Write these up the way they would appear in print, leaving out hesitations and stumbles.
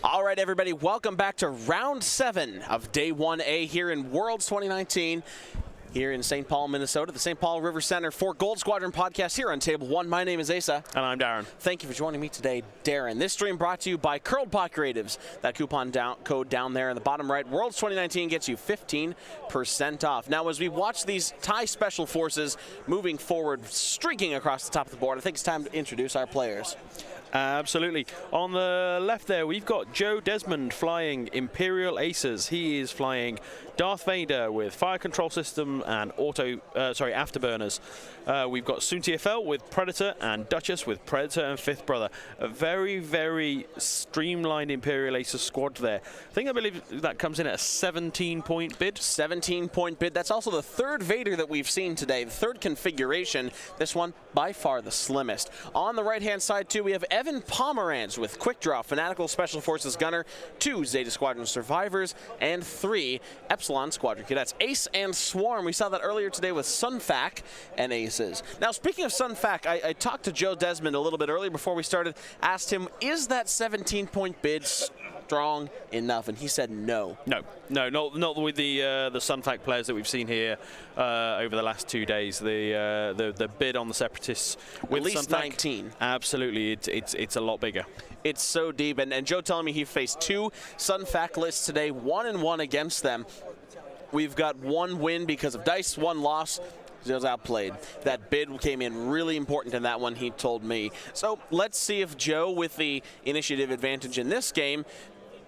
All right, everybody, welcome back to round 7 of day 1A here in Worlds 2019. Here in St. Paul, Minnesota, the St. Paul River Center for Gold Squadron podcast here on Table 1. My name is Asa. And I'm Darren. Thank you for joining me today, Darren. This stream brought to you by Curled Pot Creatives. That coupon code down there in the bottom right, Worlds 2019 gets you 15% off. Now, as we watch these Thai Special Forces moving forward, streaking across the top of the board, I think it's time to introduce our players. Absolutely. On the left there, we've got Joe Desmond flying Imperial Aces. He is flying Darth Vader with fire control system and afterburners. We've got Soon TFL with Predator and Duchess with Predator and Fifth Brother. A very, very streamlined Imperial Aces squad there. I believe that comes in at a 17-point bid. 17-point bid. That's also the third Vader that we've seen today, the third configuration. This one by far the slimmest. On the right-hand side, too, we have Evan Pomerantz with Quick Draw, Fanatical Special Forces Gunner, 2 Zeta Squadron Survivors, and 3 Epsilon Squadron Cadets. Ace and Swarm, we saw that earlier today with Sunfac and Aces. Now, speaking of Sunfac, I talked to Joe Desmond a little bit earlier before we started, asked him, is that 17-point bid strong enough? And he said no. No, not with the Sunfac players that we've seen here over the last 2 days. The bid on the Separatists with at least Sunfac, 19. Absolutely, it's a lot bigger. It's so deep, and Joe telling me he faced 2 Sunfac lists today, 1-1 against them. We've got 1 win because of dice, 1 loss. He was outplayed. That bid came in really important in that one, he told me. So let's see if Joe, with the initiative advantage in this game,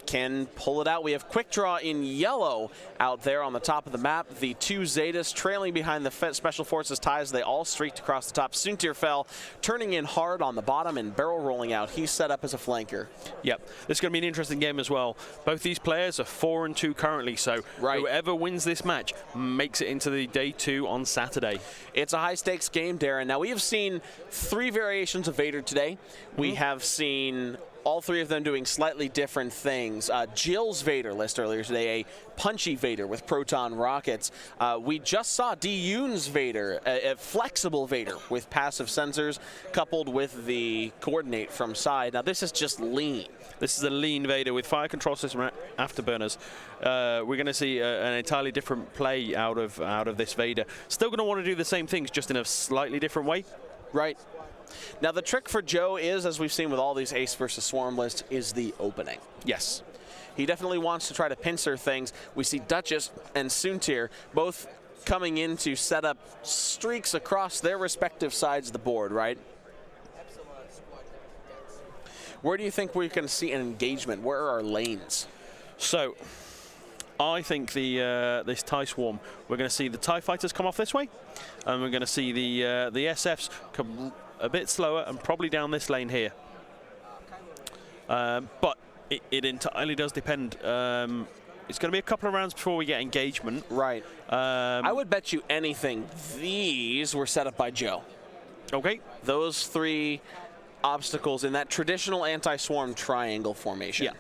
can pull it out. We have Quick Draw in yellow out there on the top of the map. The 2 Zetas trailing behind the Special Forces Ties. They all streaked across the top. Suntir fell, turning in hard on the bottom and barrel rolling out. He's set up as a flanker. Yep. This is going to be an interesting game as well. Both these players are 4-2 currently, so whoever wins this match makes it into the day 2 on Saturday. It's a high-stakes game, Darren. Now, we have seen 3 variations of Vader today. We have seen all 3 of them doing slightly different things. Jill's Vader list earlier today, a punchy Vader with proton rockets. We just saw D-Yoon's Vader, a flexible Vader with passive sensors coupled with the coordinate from side. Now this is just lean. This is a lean Vader with fire control system afterburners. We're going to see an entirely different play out of this Vader. Still going to want to do the same things, just in a slightly different way. Right. Now, the trick for Joe is, as we've seen with all these Ace versus Swarm lists, is the opening. Yes. He definitely wants to try to pincer things. We see Duchess and Suntir both coming in to set up streaks across their respective sides of the board, right? Where do you think we're going to see an engagement? Where are our lanes? So, I think this TIE Swarm, we're going to see the TIE Fighters come off this way, and we're going to see the SFs come a bit slower and probably down this lane here. But it entirely does depend. It's going to be a couple of rounds before we get engagement. Right. I would bet you anything these were set up by Joe. Okay. Those 3 obstacles in that traditional anti-swarm triangle formation. Yeah.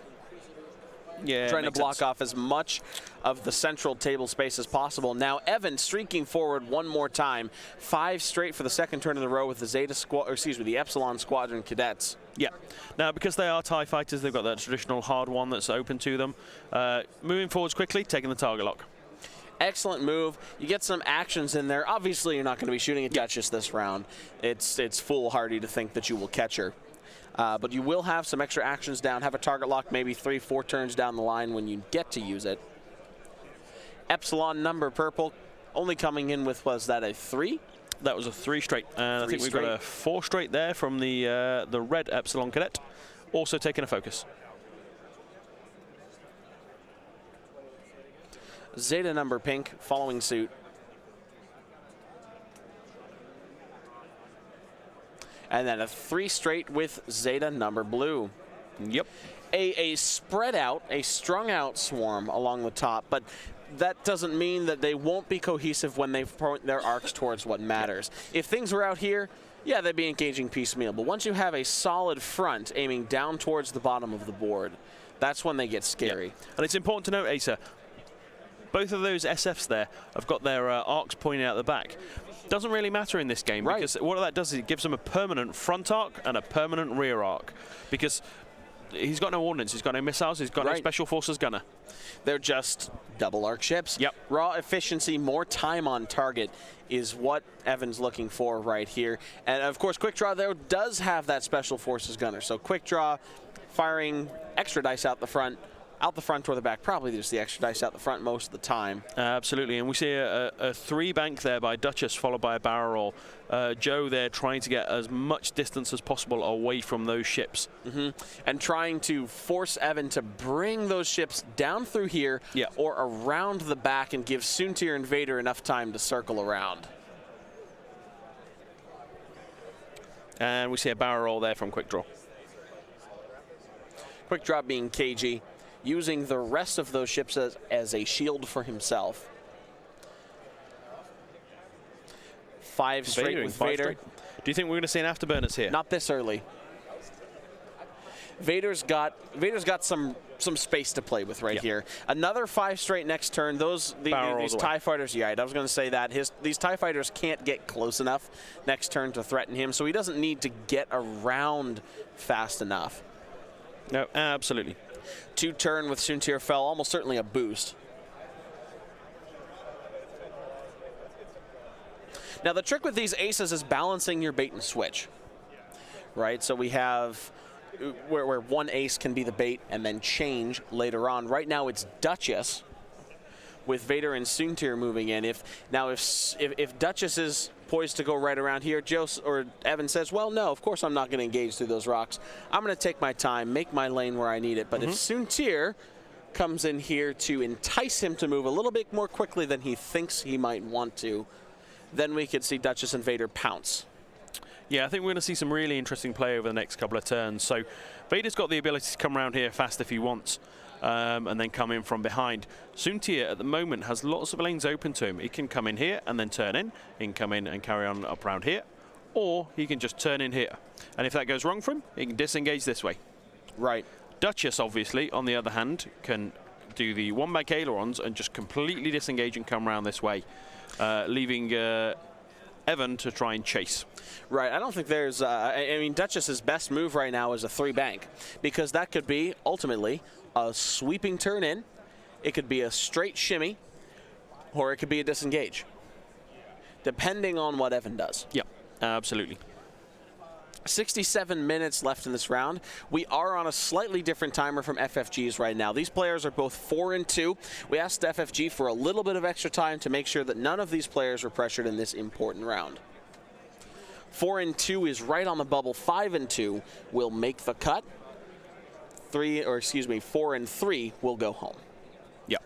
Yeah, trying to block off as much of the central table space as possible. Now Evan streaking forward one more time, 5 straight for the second turn in a row with the the Epsilon Squadron Cadets. Yeah. Now, because they are TIE Fighters, they've got that traditional hard one that's open to them. Moving forwards quickly, taking the target lock. Excellent move. You get some actions in there. Obviously, you're not going to be shooting at Duchess this round. It's foolhardy to think that you will catch her. But you will have some extra actions down, have a target lock maybe 3-4 turns down the line when you get to use it. Epsilon number purple only coming in with, was that a 3? That was a 3 straight. And I think we've got a 4 straight there from the red Epsilon Cadet, also taking a focus. Zeta number pink following suit. And then a 3 straight with Zeta number blue. Yep. A spread out, a strung out swarm along the top, but that doesn't mean that they won't be cohesive when they point their arcs towards what matters. If things were out here, yeah, they'd be engaging piecemeal. But once you have a solid front aiming down towards the bottom of the board, that's when they get scary. Yep. And it's important to note, Asa, both of those SFs there have got their arcs pointing out the back. Doesn't really matter in this game, because what that does is it gives them a permanent front arc and a permanent rear arc. Because he's got no ordnance, he's got no missiles, he's got no special forces gunner. They're just double arc ships. Yep. Raw efficiency, more time on target is what Evan's looking for right here. And of course, Quick Draw though does have that special forces gunner. So Quick Draw firing extra dice out the front or the back, probably just the extra dice out the front most of the time. Absolutely, and we see a 3 bank there by Duchess, followed by a barrel roll. Joe there trying to get as much distance as possible away from those ships. And trying to force Evan to bring those ships down through here or around the back and give Soontir and Vader enough time to circle around. And we see a barrel roll there from Quick Draw. Quick Draw being cagey, using the rest of those ships as a shield for himself. 5 straight with Vader. Do you think we're going to see an afterburners here? Not this early. Vader's got some space to play with right here. Another 5 straight next turn. These TIE fighters, I was going to say that. These TIE fighters can't get close enough next turn to threaten him, so he doesn't need to get around fast enough. No, absolutely. 2 turn with Soontir fell, almost certainly a boost. Now the trick with these aces is balancing your bait and switch, right? So we have where one ace can be the bait and then change later on. Right now it's Duchess with Vader and Soontir moving in. If Duchess is poised to go right around here, Joe or Evan says, well, no, of course I'm not going to engage through those rocks. I'm going to take my time, make my lane where I need it. But if Soontir comes in here to entice him to move a little bit more quickly than he thinks he might want to, then we could see Duchess and Vader pounce. Yeah, I think we're going to see some really interesting play over the next couple of turns. So Vader's got the ability to come around here fast if he wants. And then come in from behind. Soontir at the moment has lots of lanes open to him. He can come in here and then turn in. He can come in and carry on up around here. Or he can just turn in here. And if that goes wrong for him, he can disengage this way. Right. Duchess, obviously, on the other hand, can do the 1-bank ailerons and just completely disengage and come around this way, leaving Evan to try and chase. Right. I don't think there's... I mean, Duchess's best move right now is a 3-bank, because that could be, ultimately, a sweeping turn in, it could be a straight shimmy, or it could be a disengage, depending on what Evan does. Yeah, absolutely. 67 minutes left in this round. We are on a slightly different timer from FFG's right now. These players are both 4 and 2. We asked FFG for a little bit of extra time to make sure that none of these players were pressured in this important round. 4 and 2 is right on the bubble. 5 and 2 will make the cut. 4 and 3 will go home. Yeah.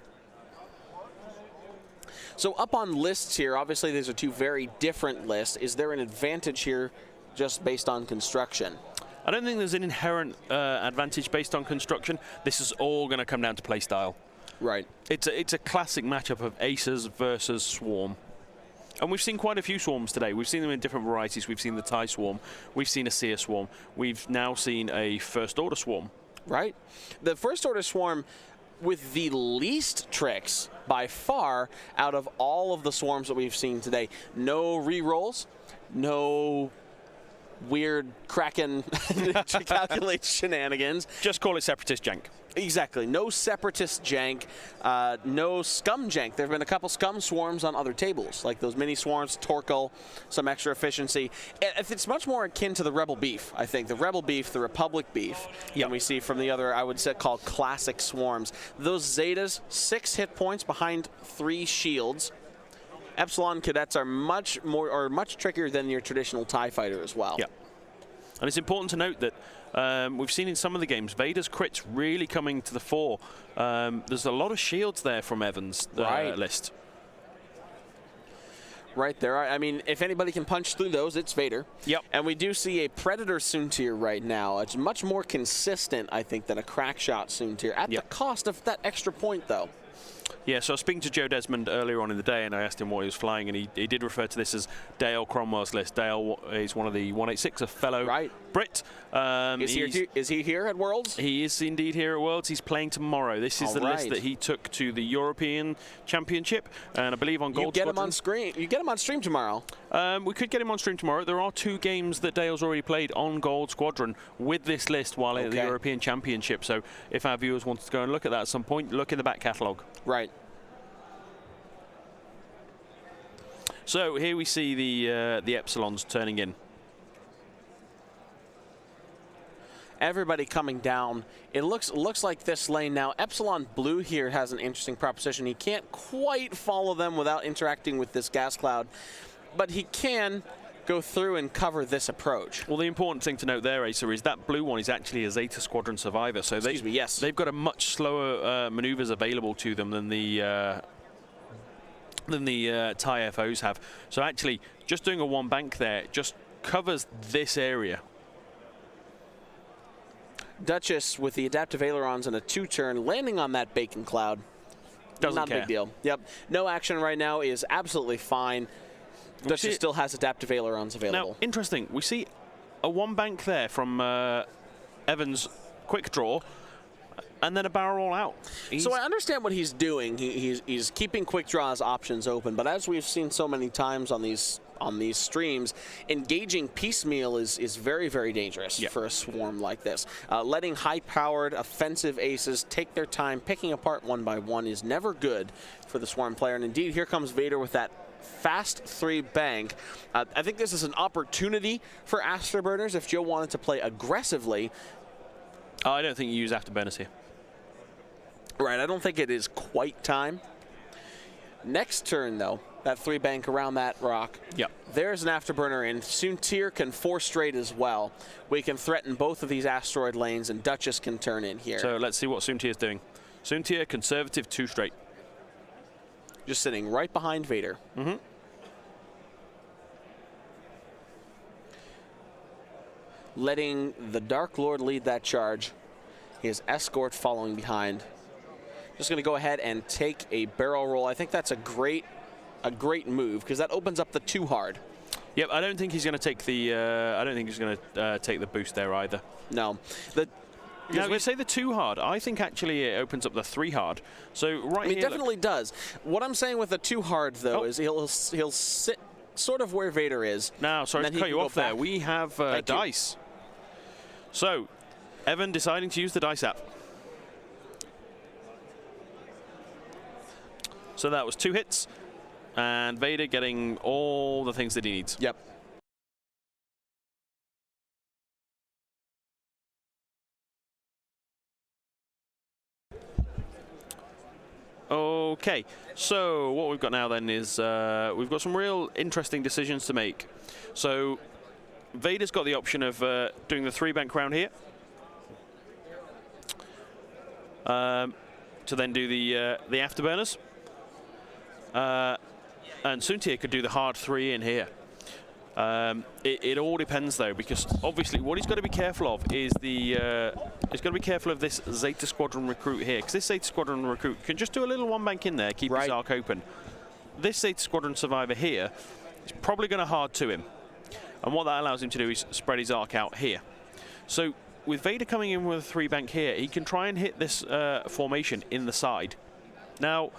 So up on lists here, obviously these are 2 very different lists. Is there an advantage here just based on construction? I don't think there's an inherent advantage based on construction. This is all going to come down to play style. Right. It's a classic matchup of aces versus swarm. And we've seen quite a few swarms today. We've seen them in different varieties. We've seen the TIE swarm. We've seen a Seer swarm. We've now seen a First Order swarm. Right. The First Order swarm with the least tricks by far out of all of the swarms that we've seen today. No re-rolls, no weird Kraken to calculate shenanigans. Just call it Separatist jank. Exactly. No Separatist jank, no scum jank. There have been a couple scum swarms on other tables, like those mini swarms, Torkel, some extra efficiency. It's much more akin to the Rebel beef, I think. The Rebel beef, the Republic beef, than we see from the other, I would say, called classic swarms. Those Zetas, 6 hit points behind 3 shields. Epsilon cadets are much trickier than your traditional TIE fighter as well. Yeah. And it's important to note that we've seen in some of the games, Vader's crits really coming to the fore. There's a lot of shields there from Evans' list. Right there. I mean, if anybody can punch through those, it's Vader. Yep. And we do see a Predator Soontir right now. It's much more consistent, I think, than a Crackshot Soontir, at the cost of that extra point, though. Yeah, so I was speaking to Joe Desmond earlier on in the day, and I asked him what he was flying, and he did refer to this as Dale Cromwell's list. Dale is one of the 186, a fellow Brit. Is he here at Worlds? He is indeed here at Worlds. He's playing tomorrow. This is the list that he took to the European Championship, and I believe on Gold You get him on screen. You get him on stream tomorrow. We could get him on stream tomorrow. There are 2 games that Dale's already played on Gold Squadron with this list while at the European Championship. So if our viewers wanted to go and look at that at some point, look in the back catalogue. Right. So here we see the Epsilons turning in. Everybody coming down. It looks like this lane now. Epsilon Blue here has an interesting proposition. He can't quite follow them without interacting with this gas cloud, but he can go through and cover this approach. Well, the important thing to note there, Acer, is that blue one is actually a Zeta Squadron survivor. So they've got a much slower maneuvers available to them than the TIE FOs have. So actually, just doing a 1 bank there just covers this area. Duchess with the adaptive ailerons and a 2-turn landing on that bacon cloud. Not a big deal. Yep. No action right now is absolutely fine. Duchess still has adaptive ailerons available. Now, interesting. We see a 1 bank there from Evans' quick draw, and then a barrel roll out. So I understand what he's doing. He's keeping quick draws options open, but as we've seen so many times on these streams, engaging piecemeal is very, very dangerous for a swarm like this. Letting high-powered offensive aces take their time, picking apart 1 by 1 is never good for the swarm player. And indeed, here comes Vader with that fast 3 bank. I think this is an opportunity for Afterburners if Joe wanted to play aggressively. I don't think you use Afterburners here. Right, I don't think it is quite time. Next turn, though, that 3 bank around that rock. Yep. There's an afterburner in. Soontir can 4 straight as well. We can threaten both of these asteroid lanes, and Duchess can turn in here. So let's see what Soontir is doing. Soontir, conservative 2 straight. Just sitting right behind Vader. Mm-hmm. Letting the Dark Lord lead that charge. His escort following behind. Just going to go ahead and take a barrel roll. I think that's a great move because that opens up the 2 hard. Yep, I don't think he's going to take the. I don't think he's going to take the boost there either. No. Now you say the 2 hard. I think actually it opens up the 3 hard. So right here, it definitely does. What I'm saying with the 2 hard though is he'll sit sort of where Vader is. Now, sorry to cut you off there. We have dice. So Evan deciding to use the dice app. So that was 2 hits, and Vader getting all the things that he needs. Yep. Okay, so what we've got now then is we've got some real interesting decisions to make. So Vader's got the option of doing the 3 bank round here. To then do the afterburners. And Soontir could do the hard 3 in here. It all depends though, because obviously what he's got to be careful of is he's got to be careful of this Zeta Squadron recruit here, because this Zeta Squadron recruit can just do a little 1 bank in there, keep his arc open. This Zeta Squadron survivor here is probably going to hard to him, and what that allows him to do is spread his arc out here. So with Vader coming in with a 3 bank here, he can try and hit this formation in the side. Now,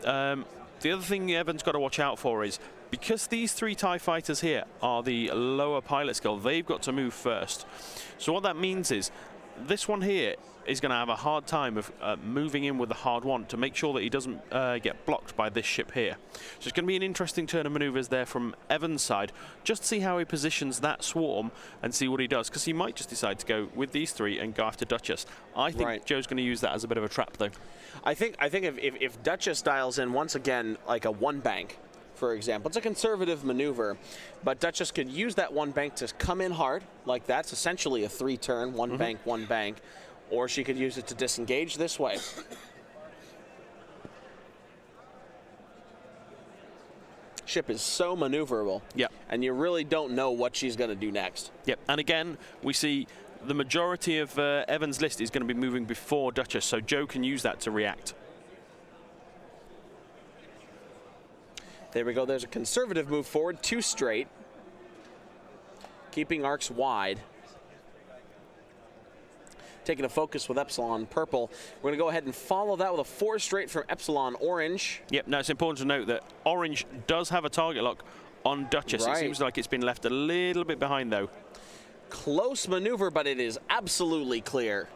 the other thing Evan's got to watch out for is, because these 3 TIE fighters here are the lower pilot skill, they've got to move first. So what that means is, this one here is going to have a hard time of moving in with the hard 1 to make sure that he doesn't get blocked by this ship here. So it's going to be an interesting turn of maneuvers there from Evan's side, just to see how he positions that swarm and see what he does, because he might just decide to go with these 3 and go after Duchess. I think Joe's going to use that as a bit of a trap, though. I think if Duchess dials in once again like a 1 bank, for example, it's a conservative maneuver, but Duchess could use that 1 bank to come in hard like that. It's essentially a 3 turn, 1 bank, 1 bank, or she could use it to disengage this way. Ship is so maneuverable. Yep. And you really don't know what she's going to do next. Yep. And again, we see the majority of Evan's list is going to be moving before Duchess, so Joe can use that to react. There we go. There's a conservative move forward, 2 straight. Keeping arcs wide. taking a focus with Epsilon purple. We're going to go ahead and follow that with a 4 straight from Epsilon orange. Yep, now it's important to note that orange does have a target lock on Duchess. Right. It seems like it's been left a little bit behind, though. Close maneuver, but it is absolutely clear.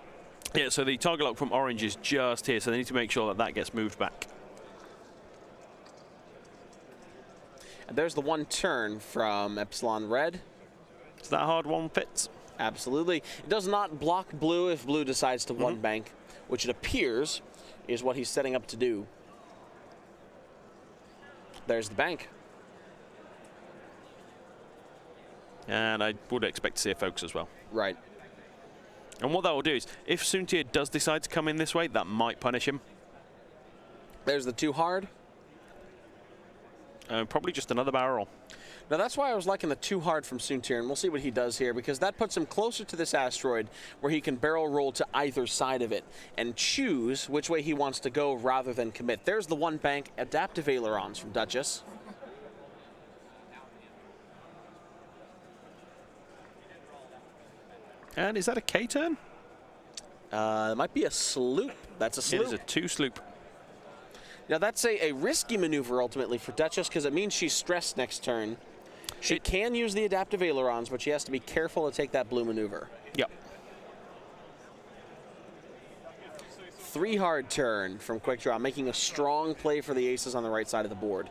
Yeah, so the target lock from orange is just here, so they need to make sure that that gets moved back. And there's the 1 turn from Epsilon red. So that hard one fits? Absolutely. It does not block blue if blue decides to one bank, which it appears is what he's setting up to do. There's the bank. And I would expect to see a focus as well. Right. And what that will do is, if Soontir does decide to come in this way, that might punish him. There's the 2 hard. Probably just another barrel. Now that's why I was liking the 2 hard from Soontir, and we'll see what he does here, because that puts him closer to this asteroid where he can barrel roll to either side of it and choose which way he wants to go rather than commit. There's the 1 bank adaptive ailerons from Duchess. And is that a K-turn? It might be a sloop. That's a sloop. It is a 2 sloop. Now that's a risky maneuver ultimately for Duchess, because it means she's stressed next turn. She can use the adaptive ailerons, but she has to be careful to take that blue maneuver. Yep. 3 hard turn from Quick Draw, making a strong play for the aces on the right side of the board.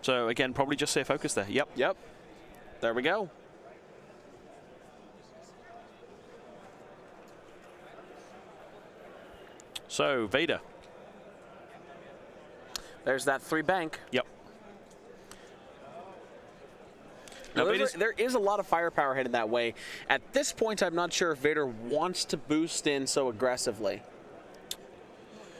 So again, probably just say focus there. Yep. Yep. There we go. So Vader. There's that 3 bank. Yep. Now, there is a lot of firepower headed that way. At this point, I'm not sure if Vader wants to boost in so aggressively.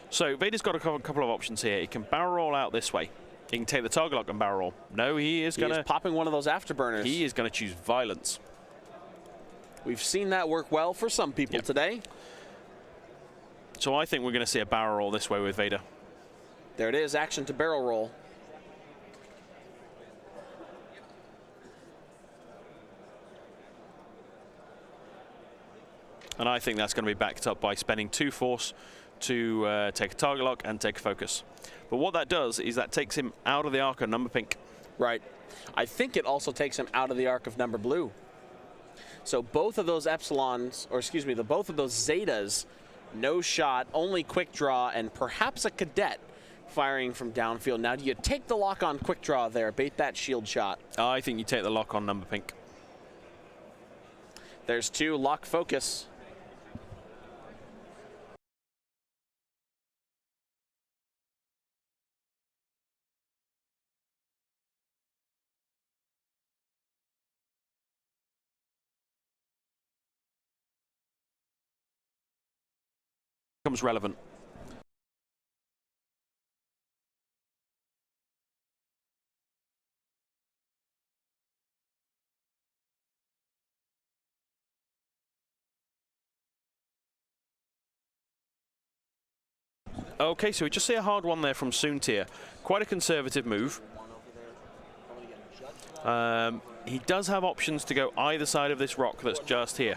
So Vader's got a couple of options here. He can barrel roll out this way. He can take the target lock and barrel roll. No, he is going to... popping one of those afterburners. He is going to choose violence. We've seen that work well for some people today. So I think we're going to see a barrel roll this way with Vader. There it is, action to barrel roll. And I think that's going to be backed up by spending 2 force to take a target lock and take a focus. But what that does is that takes him out of the arc of number pink. Right. I think it also takes him out of the arc of number blue. So both of those epsilons, or excuse me, both of those zetas, no shot, only quick draw, and perhaps a cadet firing from downfield. Now, do you take the lock on quick draw there, bait that shield shot? I think you take the lock on number pink. There's 2, lock focus. Becomes relevant. Okay, so we just see a hard one there from Soontir. Quite a conservative move. He does have options to go either side of this rock that's just here.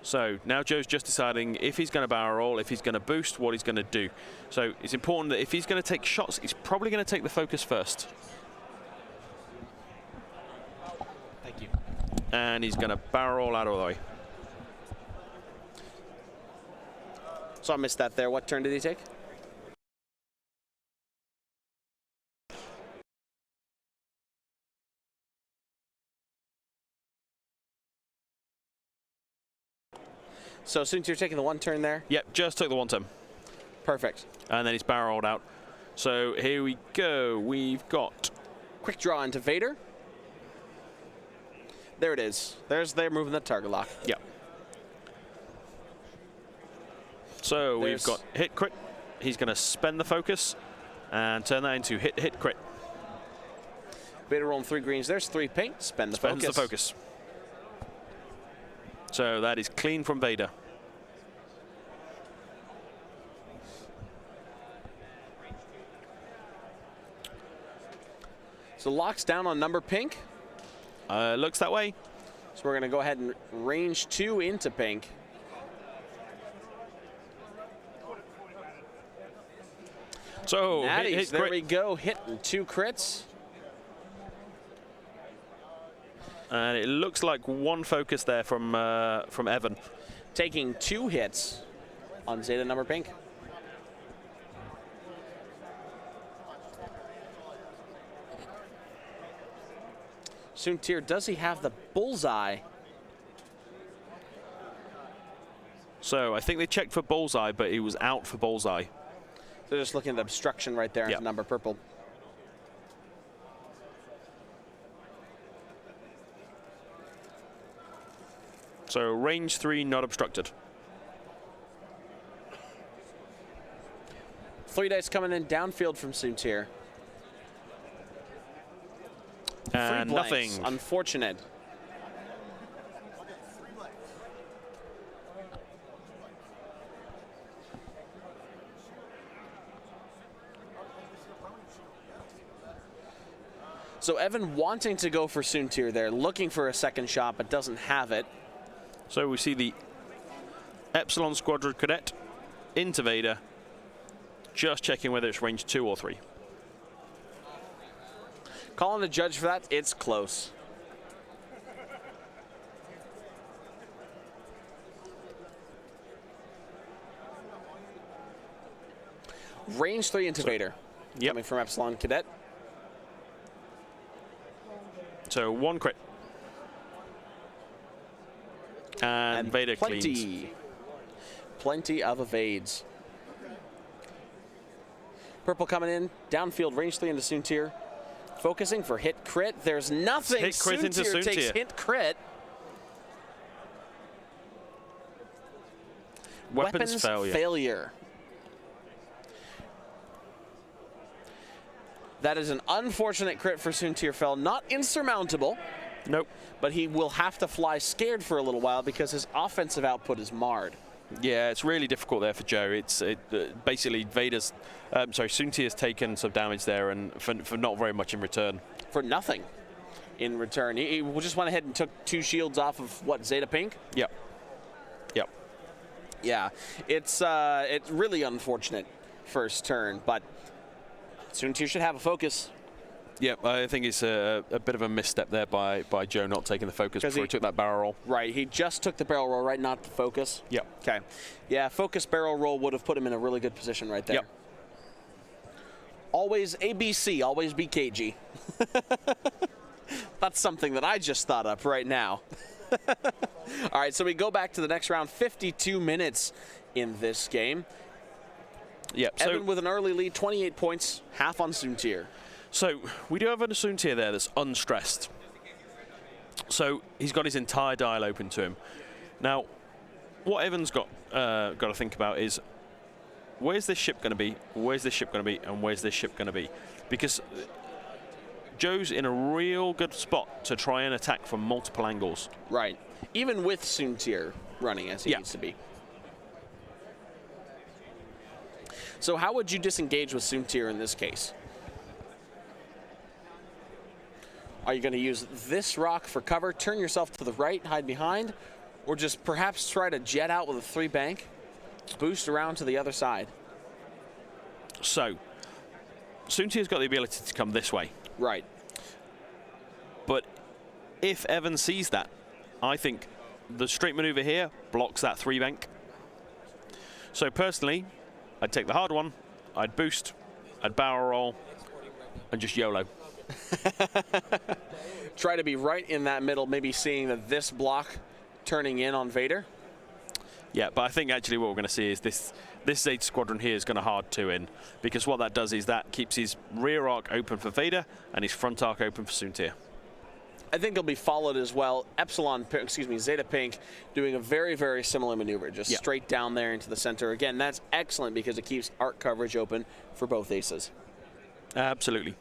So now Joe's just deciding if he's going to barrel roll, if he's going to boost, what he's going to do. So it's important that if he's going to take shots, he's probably going to take the focus first. Thank you. And he's going to barrel roll out of the way. So I missed that there. What turn did he take? So soon you're taking the 1 turn there? Yep, just took the 1 turn. Perfect. And then he's barreled out. So here we go. We've got quick draw into Vader. There it is. They're moving the target lock. Yep. So we've got hit crit. He's going to spend the focus and turn that into hit hit crit. Vader rolling 3 greens. There's 3 pink. Spends the focus. So that is clean from Vader. So locks down on number pink. Looks that way. So we're going to go ahead and range 2 into pink. So Natties, there we go, hitting 2 crits. And it looks like 1 focus there from Evan. Taking 2 hits on Zeta number pink. Soontir, does he have the bullseye? So I think they checked for bullseye, but he was out for bullseye. They're just looking at the obstruction right there into number purple. So range 3 not obstructed. 3 dice coming in downfield from Soontir. And nothing. Unfortunate. So Evan wanting to go for Soontir there, looking for a second shot, but doesn't have it. So we see the Epsilon Squadron Cadet into Vader, just checking whether it's range 2 or 3. Calling the judge for that, it's close. Range 3 into Vader. Coming from Epsilon Cadet. So 1 crit. And Vader plenty. cleans. Plenty of evades. Purple coming in, downfield, range 3 into Soontir. Focusing for hit crit. There's nothing. Hit crit into Soontir. Takes hit crit. Weapons failure. That is an unfortunate crit for Soontir Fell. Not insurmountable. Nope. But he will have to fly scared for a little while because his offensive output is marred. Yeah, it's really difficult there for Joe. Basically Vader's, Soontir's taken some damage there, and for not very much in return. For nothing in return. He just went ahead and took 2 shields off of what, Zeta Pink? Yep. Yep. Yeah, it's really unfortunate first turn, but Soontir should have a focus. Yeah, I think it's a bit of a misstep there by Joe not taking the focus before he took that barrel roll. Right, he just took the barrel roll, right, not the focus? Yep. Okay. Yeah, focus barrel roll would have put him in a really good position right there. Yep. Always ABC, always BKG. That's something that I just thought up right now. All right, so we go back to the next round, 52 minutes in this game. Yep. Evan with an early lead, 28 points, half on Soontir. So we do have an Soontir there that's unstressed. So he's got his entire dial open to him. Now, what Evan's got to think about is, where's this ship going to be? Where's this ship going to be? And where's this ship going to be? Because Joe's in a real good spot to try and attack from multiple angles. Right. Even with Soontir running as he needs to be. So how would you disengage with Soontir in this case? Are you going to use this rock for cover, turn yourself to the right, hide behind, or just perhaps try to jet out with a 3 bank, boost around to the other side? So, Soontir's got the ability to come this way. Right. But if Evan sees that, I think the straight maneuver here blocks that 3 bank. So personally, I'd take the hard one, I'd boost, I'd barrel roll, and just YOLO. Try to be right in that middle, maybe seeing that this block turning in on Vader. Yeah, but I think actually what we're going to see is this Zeta Squadron here is going to hard 2 in, because what that does is that keeps his rear arc open for Vader and his front arc open for Soontir. I think he'll be followed as well. Zeta Pink doing a very, very similar maneuver, just straight down there into the center. Again, that's excellent because it keeps arc coverage open for both aces. Absolutely.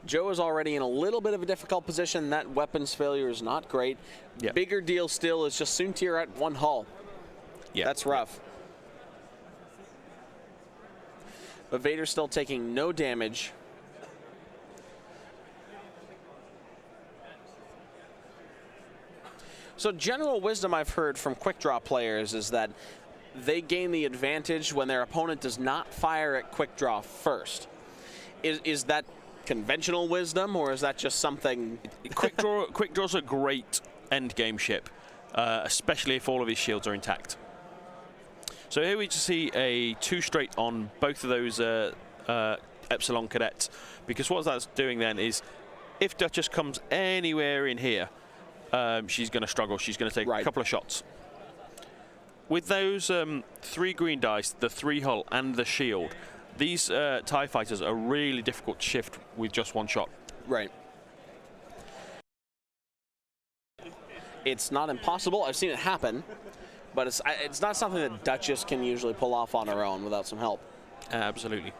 Joe is already in a little bit of a difficult position. That weapons failure is not great. Yep. Bigger deal still is just Soontir at 1 hull. Yeah, that's rough. But Vader's still taking no damage. So general wisdom I've heard from quick draw players is that they gain the advantage when their opponent does not fire at quick draw first. Is that conventional wisdom, or is that just something? Quick draw's a great end game ship, especially if all of his shields are intact. So here we just see a 2 straight on both of those Epsilon cadets, because what that's doing then is, if Duchess comes anywhere in here, she's going to struggle. She's going to take a couple of shots. With those 3 green dice, the 3 hull and the shield, these TIE fighters are really difficult to shift with just 1 shot. Right. It's not impossible. I've seen it happen, but it's not something that Duchess can usually pull off on her own without some help. Absolutely.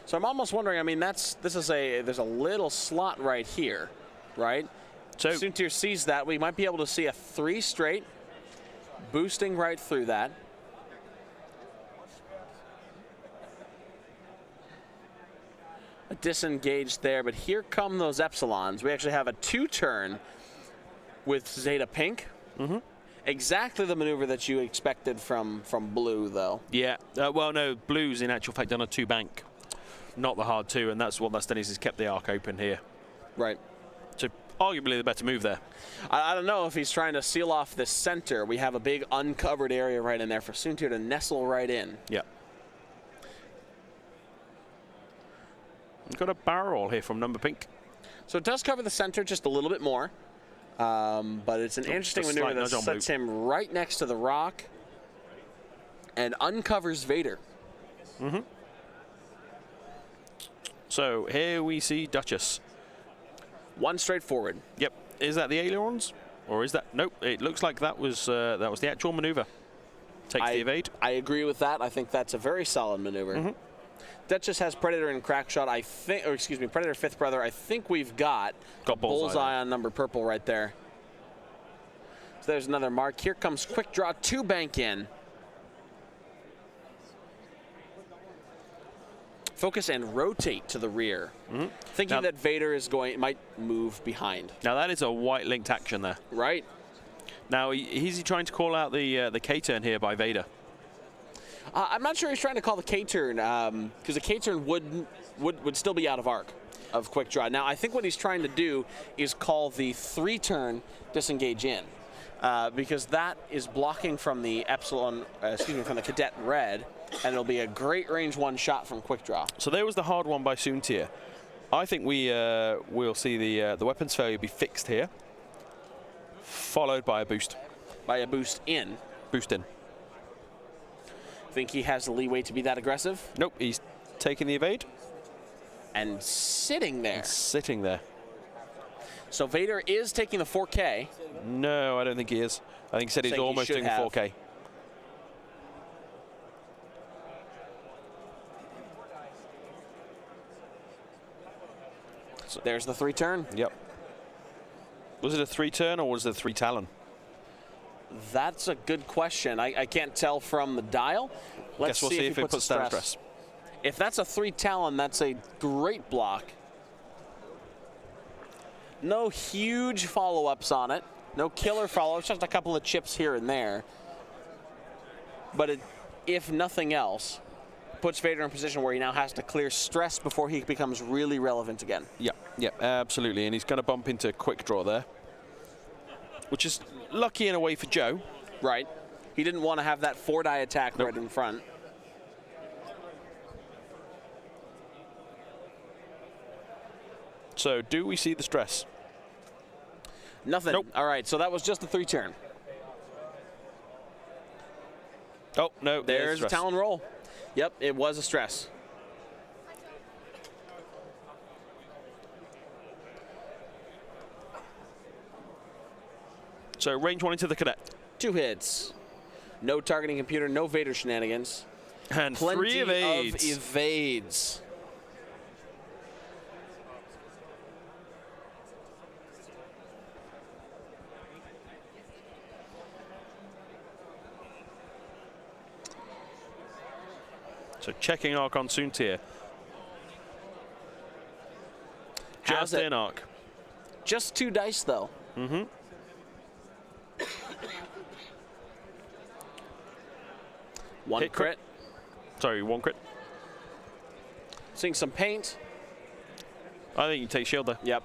So I'm almost wondering, I mean, there's a little slot right here, right? So Soontir sees that. We might be able to see a 3 straight, boosting right through that. A disengage there, but here come those Epsilons. We actually have a 2-turn with Zeta Pink. Mm-hmm. Exactly the maneuver that you expected from Blue, though. Yeah. Well, no, Blue's in actual fact done a 2 bank, not the hard 2, and that's what that's done is kept the arc open here. Right. So arguably the better move there. I don't know if he's trying to seal off this center. We have a big uncovered area right in there for Soontir to nestle right in. Yeah. We've got a barrel roll here from Number Pink. So it does cover the center just a little bit more. But it's an interesting maneuver that sets him right next to the rock and uncovers Vader. Mm-hmm. So here we see Duchess. 1 straight forward. Yep. Is that the ailerons? Or is that... Nope. It looks like that was the actual maneuver. Takes the evade. I agree with that. I think that's a very solid maneuver. Mm-hmm. Duchess has Predator and Crackshot, I think, or excuse me, Predator 5th Brother. I think we've got bullseye on number purple right there. So there's another mark. Here comes Quick Draw 2 bank in. Focus and rotate to the rear. Mm-hmm. Thinking that Vader might move behind. Now that is a white linked action there. Right. Now is he trying to call out the K-turn here by Vader? I'm not sure he's trying to call the K-turn, because the K-turn would still be out of arc of Quick Draw. Now, I think what he's trying to do is call the 3-turn disengage in, because that is blocking from the Epsilon, from the Cadet Red, and it'll be a great range 1 shot from Quick Draw. So there was the hard one by Soontir. I think we'll see the weapons failure be fixed here, followed by a boost. By a boost in. Boost in. Think he has the leeway to be that aggressive? Nope, he's taking the evade. And sitting there. Sitting there. So Vader is taking the 4K. No, I don't think he is. I think he said he's almost doing the 4K. So there's the 3-turn. Yep. Was it a 3-turn or was it a 3-talon? That's a good question. I can't tell from the dial. Let's see if it puts down stress. If that's a 3-talon, that's a great block. No huge follow-ups on it. No killer follow-ups, just a couple of chips here and there. But it, if nothing else, puts Vader in a position where he now has to clear stress before he becomes really relevant again. Yeah, absolutely. And he's going to bump into Quick Draw there, which is lucky in a way for Joe. Right. He didn't want to have that 4-die attack right in front. So do we see the stress? Nothing. Nope. All right, so that was just the 3-turn. Oh, no. There's a Talon roll. Yep, it was a stress. So range 1 into the Cadet. 2 hits. No targeting computer, no Vader shenanigans. And Plenty 3 evades. of evades. So checking arc on Soontir. Just in arc. Just 2 dice, though. Mm-hmm. One Hit crit. Sorry, 1 crit. Seeing some paint. I think you take shield there. Yep.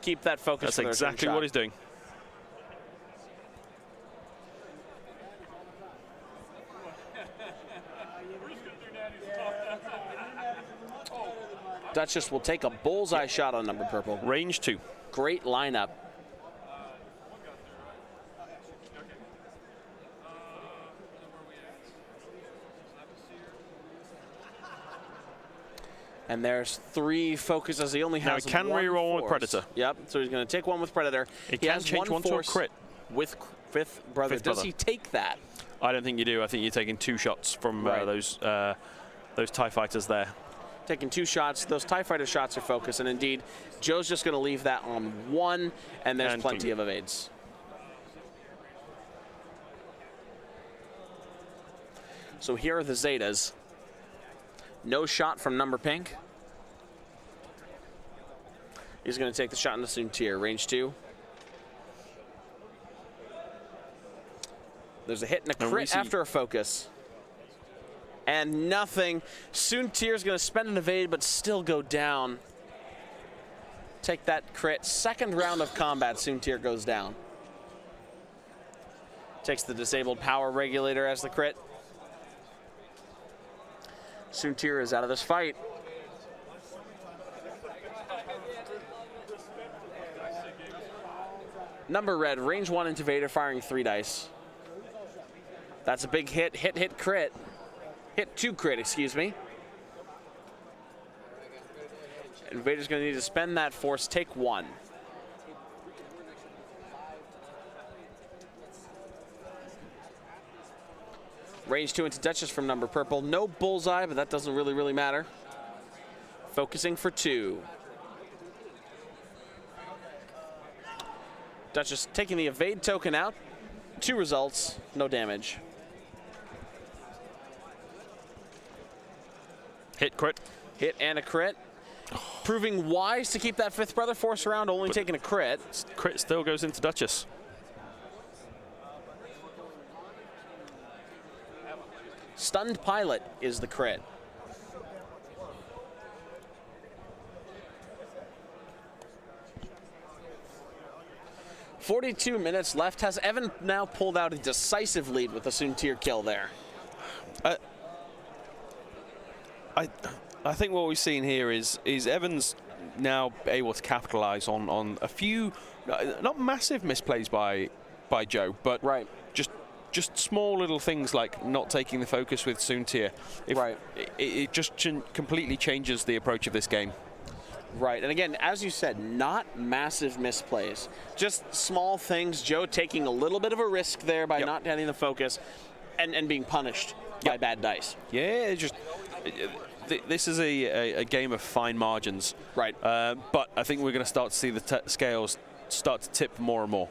Keep that focus. That's exactly what he's doing. Duchess will take a bullseye shot on number purple. Range 2. Great lineup. And there's 3 focuses. He only has now he can reroll with Predator. Yep, so he's going to take one with Predator. He can change one to a crit. With fifth brother. Does he take that? I don't think you do. I think you're taking 2 shots from those TIE fighters there. Taking 2 shots. Those TIE fighter shots are focus, and indeed, Joe's just going to leave that on 1, and there's plenty of evades. So here are the Zetas. No shot from number pink. He's going to take the shot in the Soontir. Range 2. There's a hit and a crit after a focus. And nothing. Soontir's going to spend an evade, but still go down. Take that crit. Second round of combat, Soontir goes down. Takes the disabled power regulator as the crit. Soontir is out of this fight. Number red, range 1 into Vader, firing 3 dice. That's a big hit. Hit, crit. Hit 2 crit, excuse me. And Vader's going to need to spend that force, take 1. Range 2 into Duchess from number purple. No bullseye, but that doesn't really matter. Focusing for 2. Duchess taking the evade token out. 2 results, no damage. Hit, crit. Hit and a crit. Proving wise to keep that 5th brother force around, only taking a crit. Crit still goes into Duchess. Stunned pilot is the crit. .42 minutes left. Has Evan now pulled out a decisive lead with the Soontir kill there? I think what we've seen here is Evans now able to capitalize on a few, not massive misplays by Joe, but just small little things like not taking the focus with Soontir. It just completely changes the approach of this game. Right, and again, as you said, not massive misplays. Just small things. Joe taking a little bit of a risk there by not getting the focus and being punished by bad dice. Yeah, this is a game of fine margins. Right. But I think we're going to start to see the scales start to tip more and more.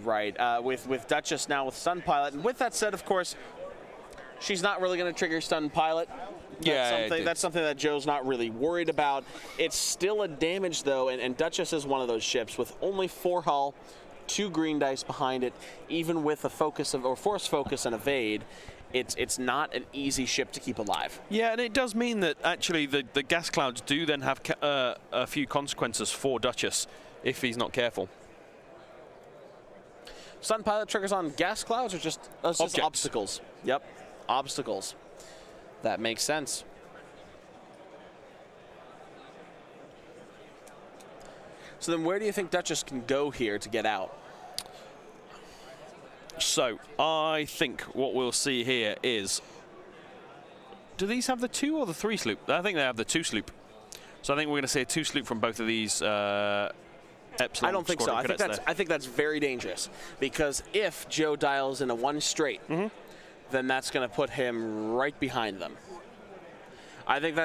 Right, with Duchess now with Stun Pilot. And with that said, of course, she's not really going to trigger Stun Pilot. That's something that Joe's not really worried about. It's still a damage, though, and Duchess is one of those ships with only 4 hull, 2 green dice behind it. Even with a focus or force focus and evade, it's not an easy ship to keep alive. Yeah, and it does mean that actually the gas clouds do then have a few consequences for Duchess if he's not careful. Stun Pilot triggers on gas clouds or just obstacles? Yep, obstacles. That makes sense. So then where do you think Duchess can go here to get out? So I think what we'll see here is, do these have the 2 or the 3 sloop? I think they have the 2 sloop. So I think we're going to see a 2 sloop from both of these Epsilon. I don't think so. I think that's very dangerous, because if Joe dials in a 1 straight, then that's going to put him right behind them. I think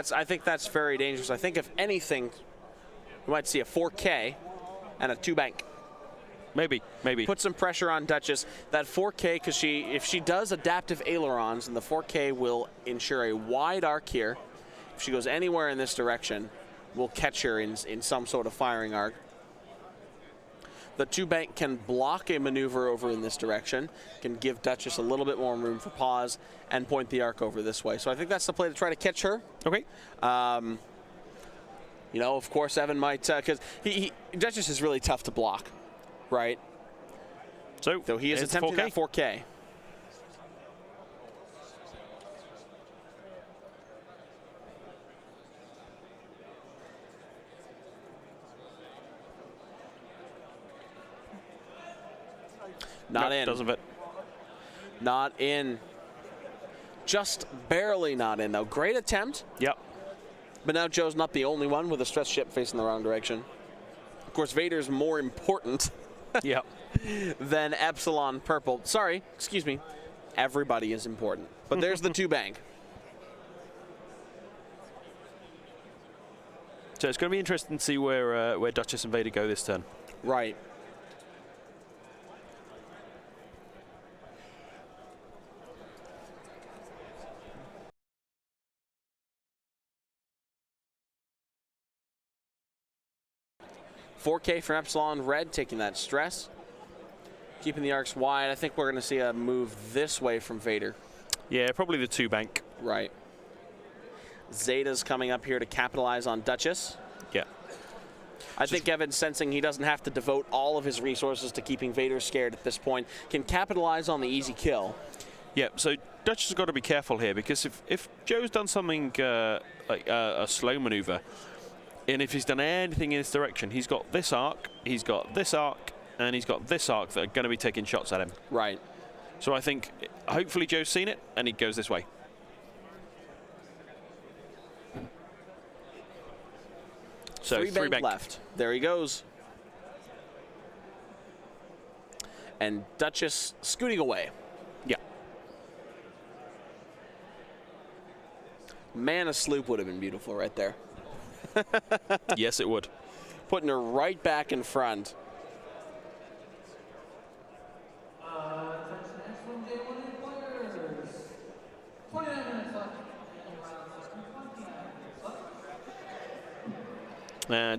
that's very dangerous. I think if anything, we might see a 4K and a 2 bank. Maybe. Put some pressure on Duchess. That 4K, because if she does adaptive ailerons, then the 4K will ensure a wide arc here. If she goes anywhere in this direction, we'll catch her in some sort of firing arc. The 2-bank can block a maneuver over in this direction, can give Duchess a little bit more room for pause, and point the arc over this way. So I think that's the play to try to catch her. Okay. You know, of course, Evan might, because Duchess is really tough to block, right? So he is attempting that 4K. Not in. Doesn't fit. Not in. Just barely not in, though. Great attempt. Yep. But now Joe's not the only one with a stress ship facing the wrong direction. Of course, Vader's more important Yep. than Epsilon Purple. Sorry, excuse me. Everybody is important. But there's the 2-bank. So it's going to be interesting to see where Duchess and Vader go this turn. Right. $4K from Epsilon Red, taking that stress. Keeping the arcs wide. I think we're going to see a move this way from Vader. Yeah, probably the 2-bank. Right. Zeta's coming up here to capitalize on Duchess. Yeah. I think Evan's sensing he doesn't have to devote all of his resources to keeping Vader scared at this point. Can capitalize on the easy kill. Yeah, so Duchess has got to be careful here, because if Joe's done something like a slow maneuver, and if he's done anything in this direction, he's got this arc, he's got this arc, and he's got this arc that are going to be taking shots at him. Right. So I think hopefully Joe's seen it, and he goes this way. So 3-bank left. There he goes. And Duchess scooting away. Yeah. Man, a sloop would have been beautiful right there. Yes, it would. Putting her right back in front.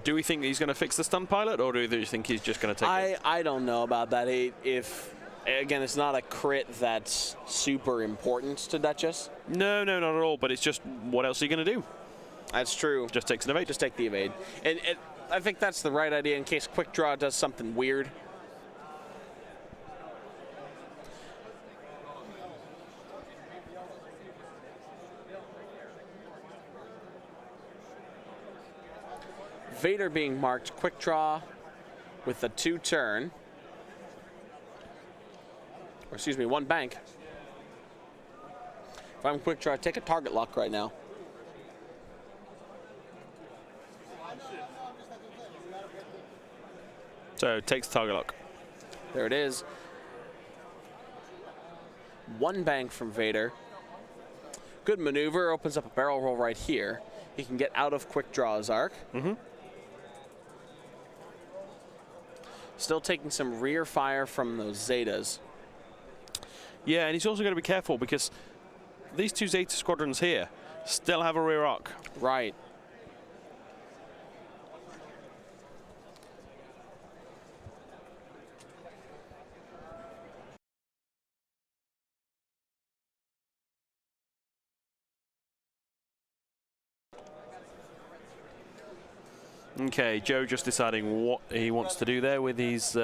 Do we think he's going to fix the stun pilot, or do you think he's just going to take it? I don't know about that. If again, it's not a crit that's super important to Duchess. No, not at all. But it's just, what else are you going to do? That's true. Just takes an evade. Just take the evade. And I think that's the right idea in case Quick Draw does something weird. Vader being marked Quick Draw with the 2-turn. Or excuse me, 1-bank. If I'm Quick Draw, take a target lock right now. So takes target lock. There it is. 1-bank from Vader. Good maneuver, opens up a barrel roll right here. He can get out of Quick Draw's arc. Still taking some rear fire from those Zetas. Yeah, and he's also going to be careful, because these 2 Zeta squadrons here still have a rear arc. Right. Okay, Joe just deciding what he wants to do there with his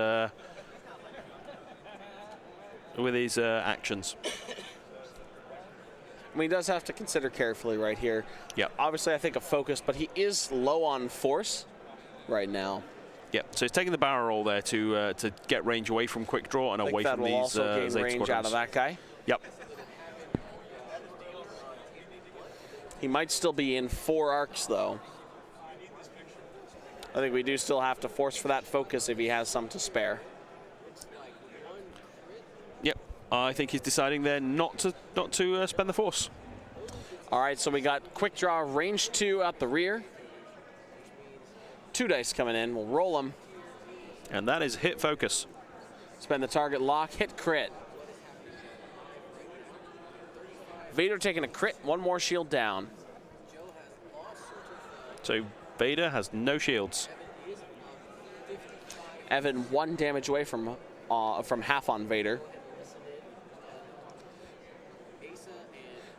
actions. I mean, he does have to consider carefully right here. Yeah. Obviously, I think a focus, but he is low on force right now. Yeah. So he's taking the barrel roll there to get range away from Quick Draw and away from these also gain Zeta range squadrons. out of that guy. Yep. He might still be in 4 arcs, though. I think we do still have to force for that focus if he has some to spare. Yep. I think he's deciding there not to spend the force. All right, so we got Quick Draw, range 2 out the rear. 2 dice coming in. We'll roll them. And that is hit focus. Spend the target lock, hit crit. Vader taking a crit, 1 more shield down. So Vader has no shields. Evan 1 damage away from half on Vader.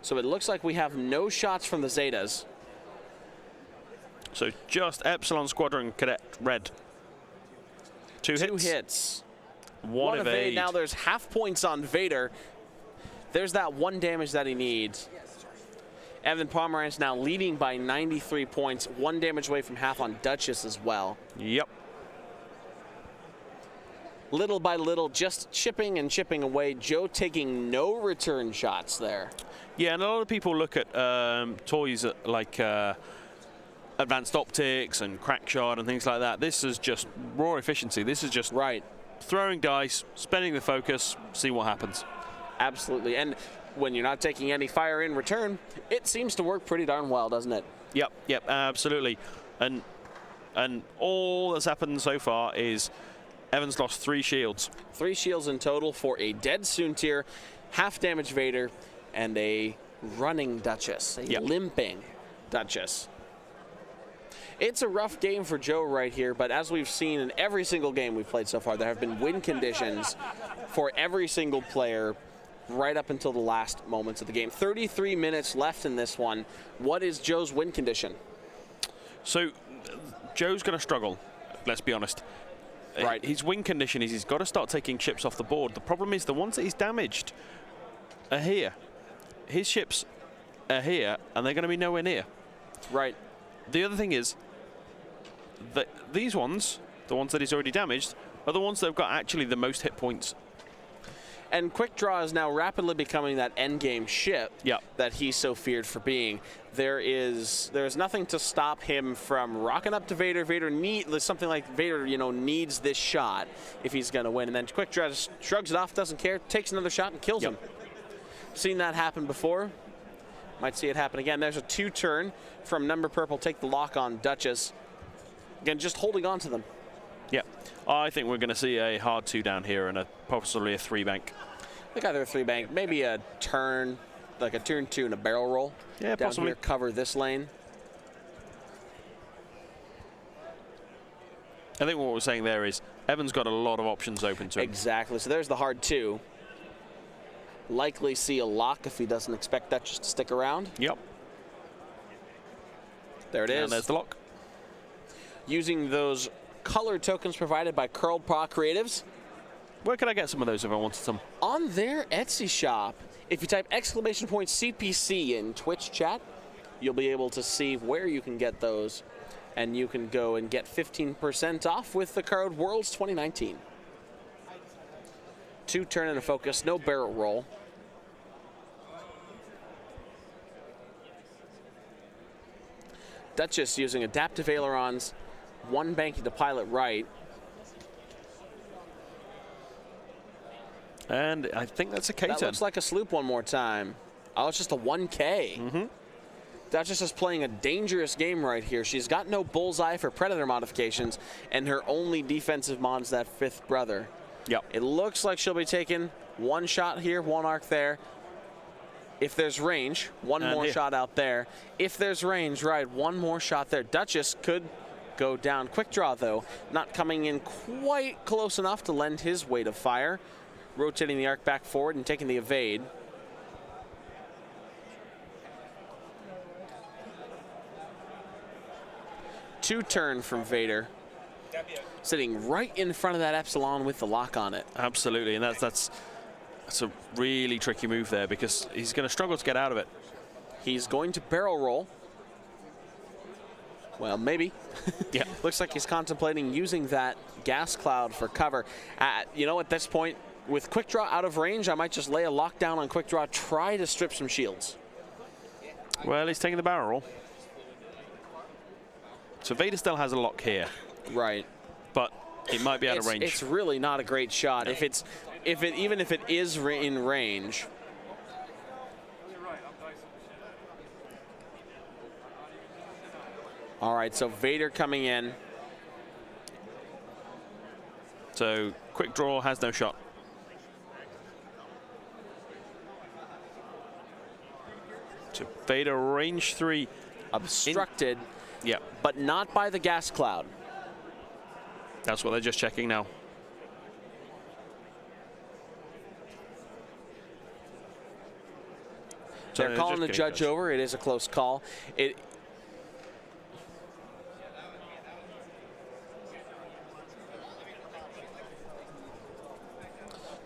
So it looks like we have no shots from the Zetas. So just Epsilon Squadron Cadet Red. Two hits. One evade. Now there's half points on Vader. There's that 1 damage that he needs. Evan Pomerantz now leading by 93 points. 1 damage away from half on Duchess as well. Yep. Little by little, just chipping and chipping away. Joe taking no return shots there. Yeah, and a lot of people look at toys like advanced optics and crackshot and things like that. This is just raw efficiency. This is just throwing dice, spending the focus, see what happens. Absolutely. And when you're not taking any fire in return, it seems to work pretty darn well, doesn't it? Yep, absolutely. And all that's happened so far is Evan's lost 3 shields. 3 shields in total for a dead Soontir, half damage Vader, and a running Duchess, a limping Duchess. It's a rough game for Joe right here, but as we've seen in every single game we've played so far, there have been win conditions for every single player right up until the last moments of the game. 33 minutes left in this one. What is Joe's win condition? So Joe's going to struggle, let's be honest. Right. His win condition is he's got to start taking ships off the board. The problem is the ones that he's damaged are here. His ships are here, and they're going to be nowhere near. Right. The other thing is that these ones, the ones that he's already damaged, are the ones that have got actually the most hit points. And Quick Draw is now rapidly becoming that endgame ship that he so feared for being. There's nothing to stop him from rocking up to Vader. There's something like Vader, needs this shot if he's going to win. And then Quick Draw just shrugs it off, doesn't care, takes another shot and kills him. Seen that happen before. Might see it happen again. There's a 2-turn from Number Purple. Take the lock on Duchess. Again, just holding on to them. Yeah, I think we're going to see a hard 2 down here and possibly a 3-bank. I think either a 3-bank, maybe a turn, like a turn 2 and a barrel roll. Yeah, down possibly. Here, cover this lane. I think what we're saying there is Evan's got a lot of options open to him. Exactly. So there's the hard 2. Likely see a lock if he doesn't expect that just to stick around. Yep. There it is. And there's the lock. Using those color tokens provided by Curl Paw Creatives. Where could I get some of those if I wanted some? On their Etsy shop. If you type !CPC in Twitch chat, you'll be able to see where you can get those. And you can go and get 15% off with the code Worlds 2019. 2-turn and a focus, no barrel roll. Duchess using adaptive ailerons, 1 banking to pilot right. And I think that's a K-turn. That looks like a sloop one more time. Oh, it's just a 1K. Mm-hmm. Duchess is playing a dangerous game right here. She's got no bullseye for Predator modifications, and her only defensive mod is that 5th brother. Yep. It looks like she'll be taking 1 shot here, 1 arc there. If there's range, 1 more shot out there. If there's range, right, 1 more shot there. Duchess could go down. Quick Draw, though, not coming in quite close enough to lend his weight of fire. Rotating the arc back forward and taking the evade. Two-turn from Vader. Sitting right in front of that Epsilon with the lock on it. Absolutely, and that's a really tricky move there because he's going to struggle to get out of it. He's going to barrel roll. Well, maybe. Yeah. Looks like he's contemplating using that gas cloud for cover. At this point, with Quick Draw out of range, I might just lay a lockdown on Quick Draw, try to strip some shields. Well, he's taking the barrel roll. So Vader still has a lock here. Right. But it might be out of range. It's really not a great shot. No. Even if it is in range. All right, so Vader coming in. So Quick Draw has no shot. So Vader range 3. Obstructed. Yeah. But not by the gas cloud. That's what they're just checking now. They're calling the judge over. It is a close call.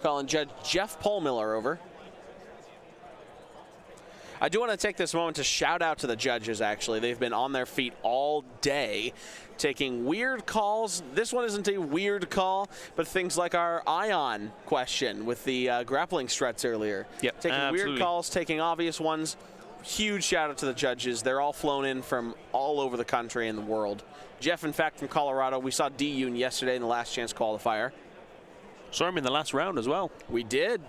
Calling Judge Jeff Polmiller over. I do want to take this moment to shout out to the judges, actually. They've been on their feet all day, taking weird calls. This one isn't a weird call, but things like our ion question with the grappling struts earlier. Yep, taking absolutely. weird calls, taking obvious ones. Huge shout out to the judges. They're all flown in from all over the country and the world. Jeff, in fact, from Colorado. We saw D-Yoon yesterday in the last chance qualifier. Saw him in the last round as well. We did.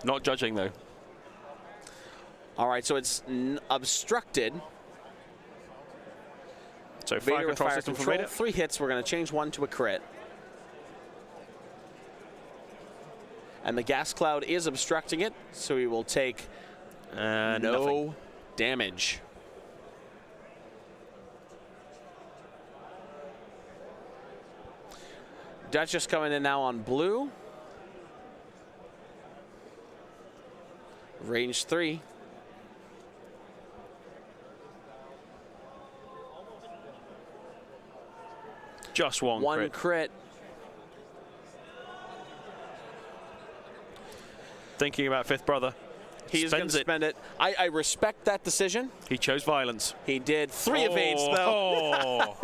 Not judging, though. All right, so it's obstructed. So Vader fire with control fire system control. from Vader. 3 hits. We're going to change 1 to a crit. And the gas cloud is obstructing it, so we will take no nothing. damage. Duchess coming in now on blue. Range 3. Just one crit. Thinking about fifth brother. He's going to spend it. I respect that decision. He chose violence. He did. 3 evades, though.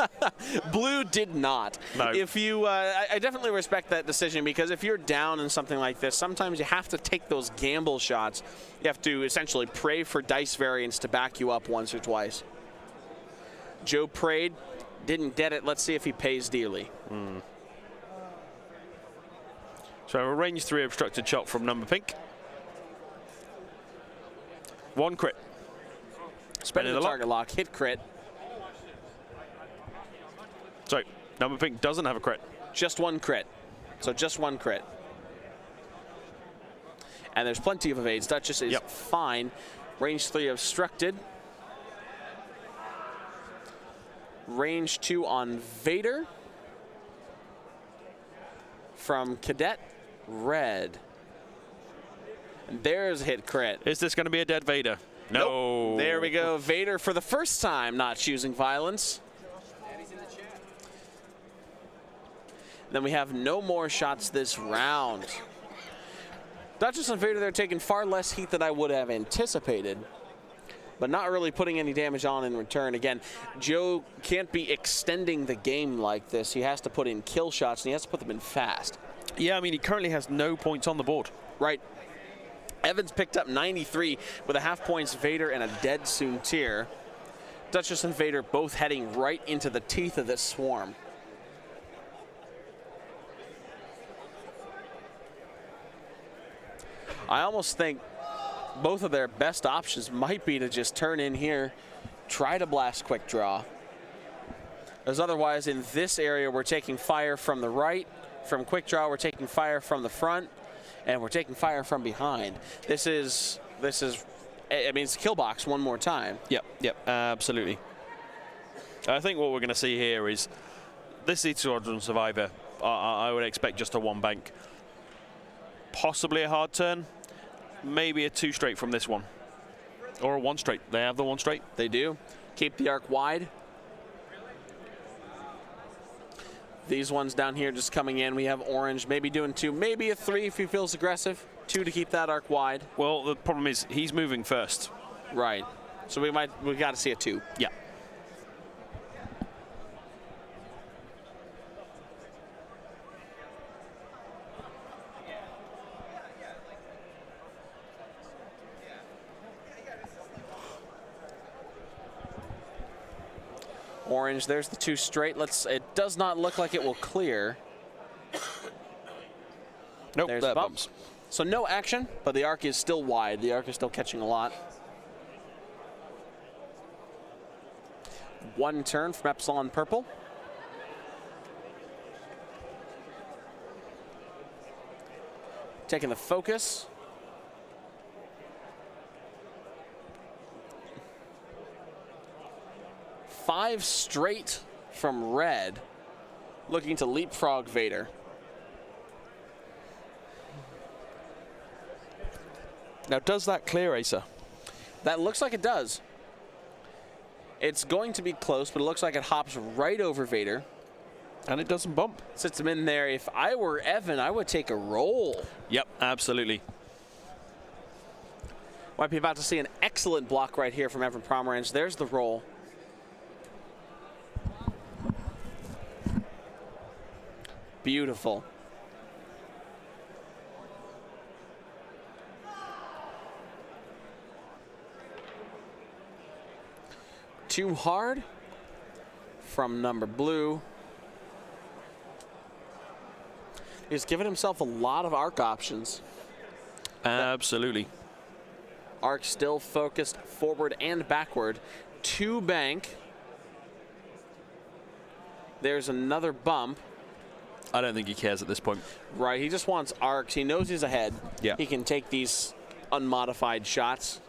Blue did not. No. If you, I definitely respect that decision, because if you're down in something like this, sometimes you have to take those gamble shots. You have to essentially pray for dice variance to back you up once or twice. Joe prayed, didn't get it. Let's see if he pays dearly. So a range 3 obstructed shot from number pink. 1 crit. Spending the target lock, hit crit. So number pink doesn't have a crit. Just 1 crit. So just 1 crit. And there's plenty of evades. Duchess is fine. Range 3 obstructed. Range 2 on Vader. From Cadet Red. And there's a hit crit. Is this going to be a dead Vader? No. Nope. There we go. Vader for the first time not choosing violence. Then we have no more shots this round. Duchess and Vader, they're taking far less heat than I would have anticipated, but not really putting any damage on in return. Again, Joe can't be extending the game like this. He has to put in kill shots, and he has to put them in fast. Yeah, I mean, he currently has no points on the board. Right. Evans picked up 93 with a half points Vader and a dead Soontir. Duchess and Vader both heading right into the teeth of this swarm. I almost think both of their best options might be to just turn in here, try to blast quick draw. As otherwise, in this area, we're taking fire from the right. From quick draw, we're taking fire from the front. And we're taking fire from behind. This is, I mean, it's a kill box one more time. Yep, absolutely. I think what we're going to see here is this Elite Squadron Survivor, I would expect just a 1 bank. Possibly a hard turn. Maybe a 2 straight from this one. Or a 1 straight. They have the 1 straight. They do. Keep the arc wide. These ones down here just coming in. We have orange, maybe doing 2, maybe a 3 if he feels aggressive. 2 to keep that arc wide. Well, the problem is he's moving first. Right. So we got to see a 2. Yeah. Orange, there's the 2 straight. It does not look like it will clear. Nope, there's that bumps. bumps. So no action, but the arc is still wide. The arc is still catching a lot. 1 turn from Epsilon Purple. Taking the focus. Five straight from red. looking to leapfrog Vader. Now, does that clear Acer? That looks like it does. It's going to be close, but it looks like it hops right over Vader. And it doesn't bump. Sits him in there. If I were Evan, I would take a roll. Yep, absolutely. Might be about to see an excellent block right here from Evan Pomerantz. There's the roll. Beautiful. Too hard from number blue. He's given himself a lot of arc options. Absolutely. Arc still focused forward and backward. 2 bank. There's another bump. I don't think he cares at this point. Right, he just wants arcs. He knows he's ahead. Yeah. He can take these unmodified shots.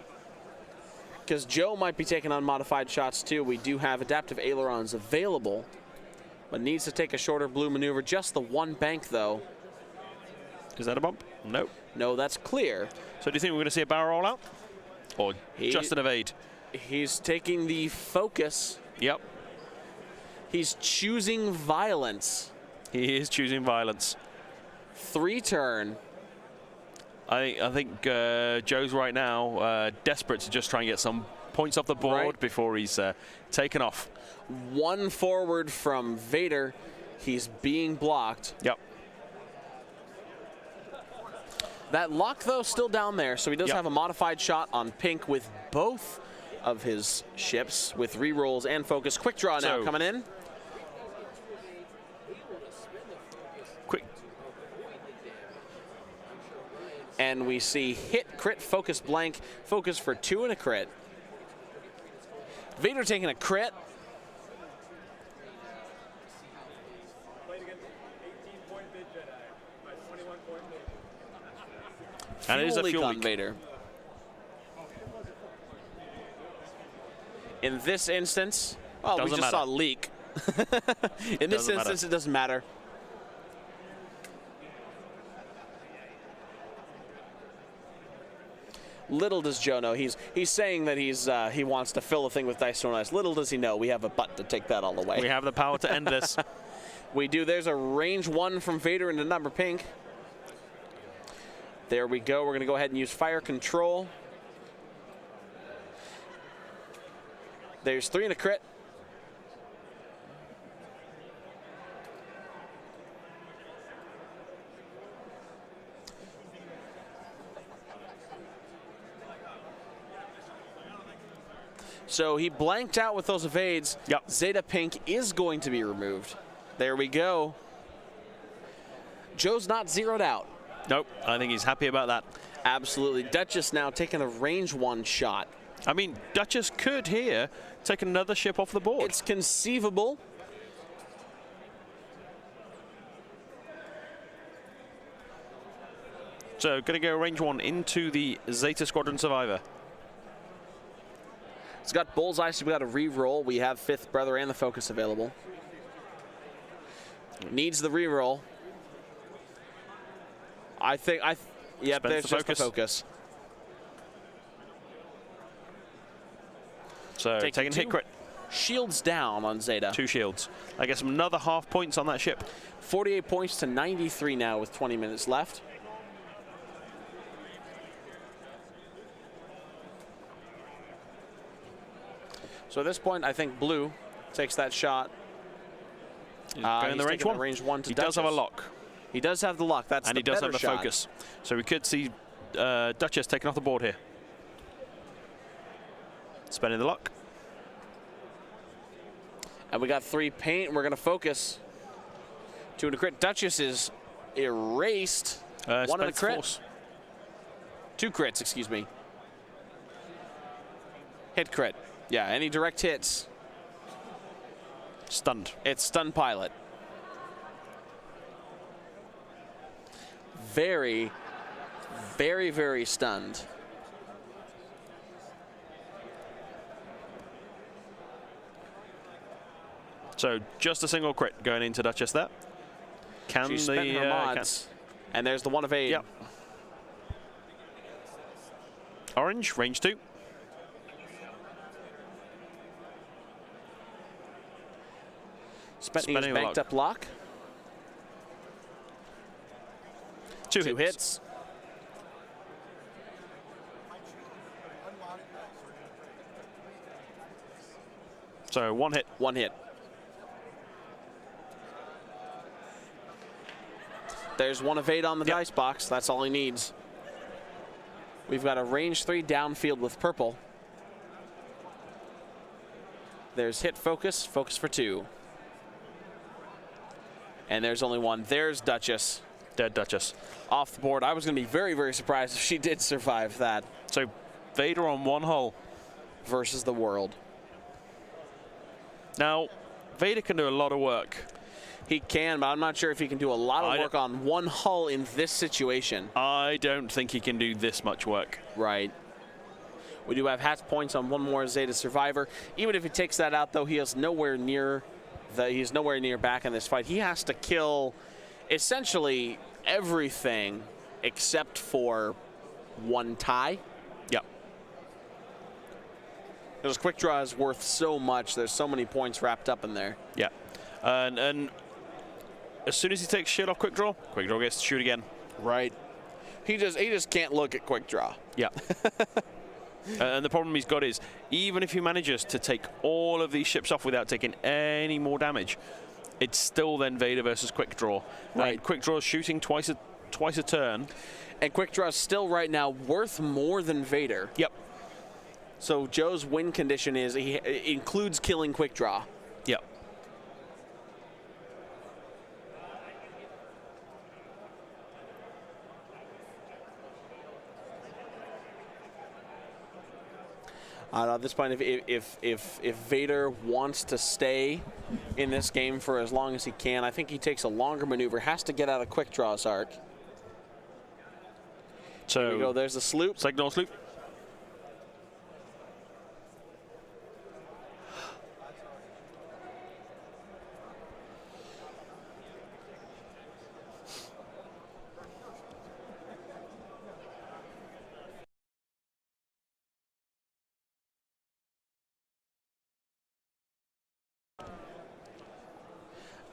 Because Joe might be taking unmodified shots too. We do have adaptive ailerons available, but needs to take a shorter blue maneuver. Just the 1 bank though. Is that a bump? No. No, that's clear. So do you think we're going to see a barrel roll out? Or just an evade? He's taking the focus. Yep. He's choosing violence. He is choosing violence. 3 turn. I think Joe's right now desperate to just try and get some points off the board before he's taken off. 1 forward from Vader. He's being blocked. Yep. That lock, though, still down there, so he does Yep. have a modified shot on pink with both of his ships with rerolls and focus. Quick draw now So, coming in. Quick. And we see hit, crit, focus, blank, focus for 2 and a crit. Vader taking a crit. And it is a leak fuel on leak. Vader. In this instance, well, we Doesn't just matter. saw a leak. In this Doesn't instance, matter. it doesn't matter. Little does Joe know. He's saying that he wants to fill the thing with dice stone ice. Little does he know we have a button to take that all the way. We have the power to end this. We do. There's a range 1 from Vader into number pink. There we go. We're going to go ahead and use fire control. There's 3 and a crit. So he blanked out with those evades. Yep. Zeta pink is going to be removed. There we go. Joe's not zeroed out. Nope, I think he's happy about that. Absolutely. Duchess now taking a range 1 shot. I mean, Duchess could here take another ship off the board. It's conceivable. So, going to go range 1 into the Zeta Squadron Survivor. It's got bullseye, so we got a re-roll. We have 5th Brother and the focus available. Needs the re-roll. Yep, there's just the focus. So, taking hit crit. Shields down on Zeta. 2 shields. I guess another half points on that ship. 48 points to 93 now with 20 minutes left. So at this point, I think blue takes that shot. He's going the range 1. Range 1 to he does have a lock. He does have the lock. That's and the he does have better the shot. focus. So we could see Duchess taken off the board here. Spending the lock. And we got 3 paint. We're going to focus. 2 and a crit. Duchess is erased. 1 and a crit. Force. 2 crits, excuse me. Hit crit. Yeah, any direct hits. Stunned. It's stun pilot. Very, very, very stunned. So just a single crit going into Duchess there. She's spent her mods, and there's the 1 evade. Yep. Orange, range 2. Spentning's banked up lock. Two hits. So 1 hit. 1 hit. There's 1 evade on the dice box. That's all he needs. We've got a range 3 downfield with purple. There's hit focus, focus for 2. And there's only 1. There's Duchess. Dead Duchess. Off the board. I was going to be very, very surprised if she did survive that. So Vader on 1 hull. Versus the world. Now, Vader can do a lot of work. He can, but I'm not sure if he can do a lot of work on 1 hull in this situation. I don't think he can do this much work. Right. We do have hats points on 1 more Zeta Survivor. Even if he takes that out, though, he is nowhere near back in this fight. He has to kill essentially everything except for 1 tie. Yep. Because quick draw is worth so much. There's so many points wrapped up in there. Yeah. And as soon as he takes shit off quick draw gets to shoot again. Right. He just can't look at quick draw. Yeah. And the problem he's got is, even if he manages to take all of these ships off without taking any more damage, it's still then Vader versus quick draw. Right. And quick draw is shooting twice a turn. And quick draw is still right now worth more than Vader. Yep. So Joe's win condition is he includes killing quick draw. Yep. At this point, if Vader wants to stay in this game for as long as he can, I think he takes a longer maneuver, has to get out of quick draw's arc. So there we go, there's the sloop. Signal sloop.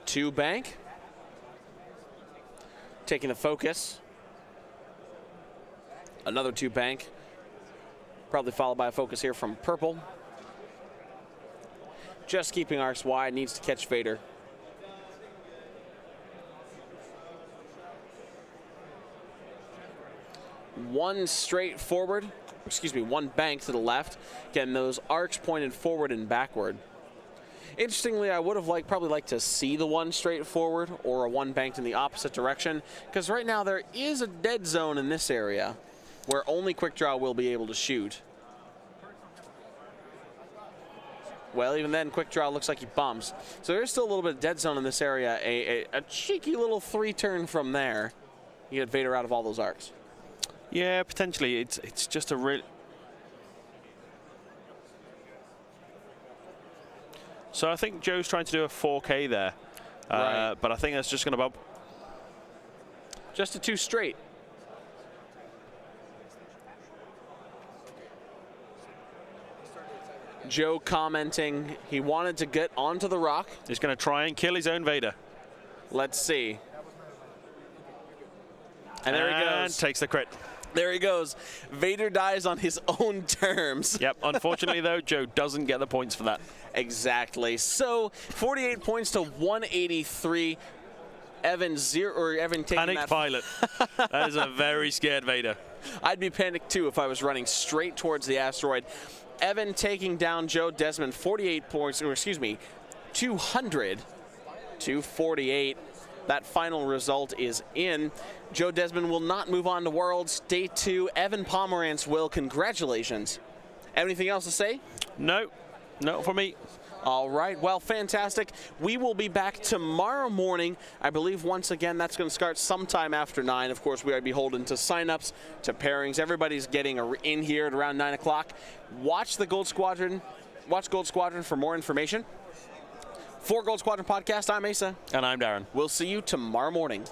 Two bank. Taking the focus. Another 2 bank. Probably followed by a focus here from purple. Just keeping arcs wide, needs to catch Vader. One straight forward, excuse me, 1 bank to the left. Getting those arcs pointed forward and backward. Interestingly, I would have probably liked to see the 1 straight forward or a 1 banked in the opposite direction, because right now there is a dead zone in this area where only quick draw will be able to shoot. Well, even then, quick draw looks like he bumps. So there's still a little bit of dead zone in this area. A cheeky little 3-turn from there. You get Vader out of all those arcs. Yeah, potentially. It's just a real. So I think Joe's trying to do a 4K there, Right. But I think that's just going to bump. Just a 2 straight. Joe commenting he wanted to get onto the rock. He's going to try and kill his own Vader. Let's see. And there he goes. Takes the crit. There he goes. Vader dies on his own terms. Yep. Unfortunately, though, Joe doesn't get the points for that. Exactly. So 48 points to 183. Evan taking Panicked that. pilot. That is a very scared Vader. I'd be panicked too if I was running straight towards the asteroid. Evan taking down Joe Desmond, 48 points, or excuse me, 200 to 48. That final result is in. Joe Desmond will not move on to Worlds. Day 2, Evan Pomerantz will. Congratulations. Anything else to say? No, not for me. All right, well, fantastic. We will be back tomorrow morning. I believe once again that's going to start sometime after 9. Of course, we are beholden to signups, to pairings. Everybody's getting in here at around 9 o'clock. Watch the Gold Squadron. Watch Gold Squadron for more information. For Gold Squadron Podcast, I'm Asa. And I'm Darren. We'll see you tomorrow morning.